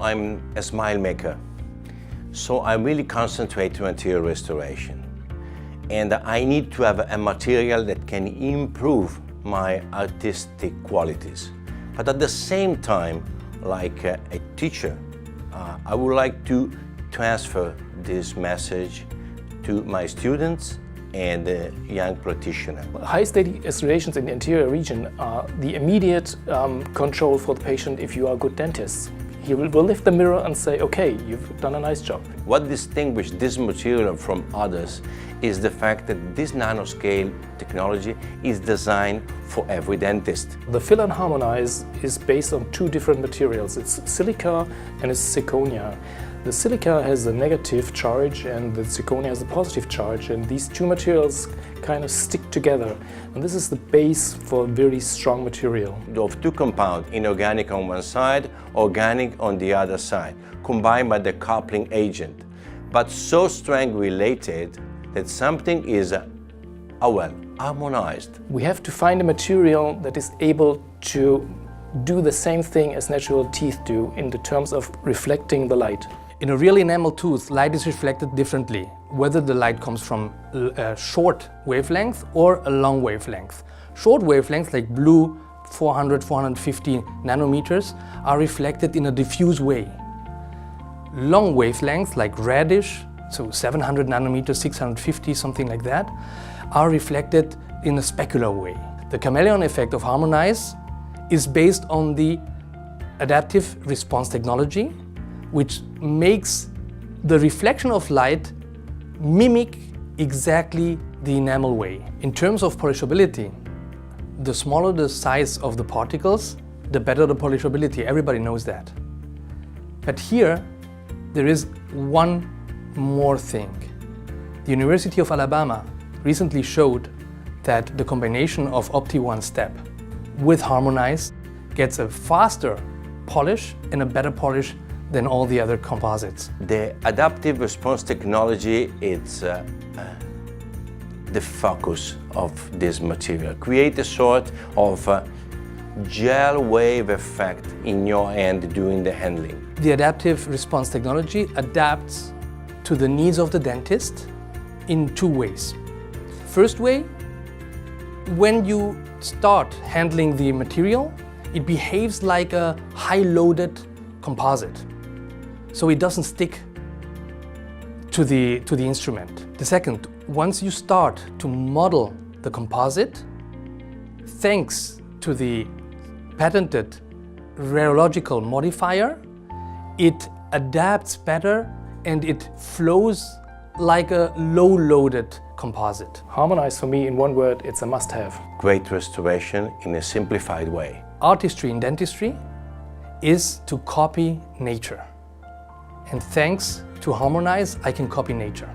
I'm a smile maker, so I really concentrate on anterior restoration. And I need to have a material that can improve my artistic qualities. But at the same time, like a teacher, I would like to transfer this message to my students and the young practitioner. High state restorations in the anterior region are the immediate control for the patient if you are a good dentist. He will lift the mirror and say, okay, you've done a nice job. What distinguishes this material from others is the fact that this nanoscale technology is designed for every dentist. The filler in Harmonize is based on two different materials. It's silica and it's zirconia. The silica has a negative charge and the zirconia has a positive charge, and these two materials kind of stick together. And this is the base for a very strong material. Of two compounds, inorganic on one side, organic on the other side, combined by the coupling agent, but so strongly related that something is, harmonized. We have to find a material that is able to do the same thing as natural teeth do in the terms of reflecting the light. In a real enamel tooth, light is reflected differently, whether the light comes from a short wavelength or a long wavelength. Short wavelengths like blue, 400, 450 nanometers, are reflected in a diffuse way. Long wavelengths like reddish, so 700 nanometers, 650, something like that, are reflected in a specular way. The chameleon effect of Harmonize is based on the adaptive response technology, which makes the reflection of light mimic exactly the enamel way. In terms of polishability, the smaller the size of the particles, the better the polishability. Everybody knows that. But here, there is one more thing. The University of Alabama recently showed that the combination of Opti-1 step with Harmonize gets a faster polish and a better polish than all the other composites. The adaptive response technology is the focus of this material. Create a sort of gel wave effect in your hand during the handling. The adaptive response technology adapts to the needs of the dentist in two ways. First way, when you start handling the material, it behaves like a high-loaded composite. So it doesn't stick to the instrument. The second, once you start to model the composite, thanks to the patented rheological modifier, it adapts better and it flows like a low-loaded composite. Harmonize, for me, in one word, it's a must-have. Great restoration in a simplified way. Artistry in dentistry is to copy nature. And thanks to Harmonize, I can copy nature.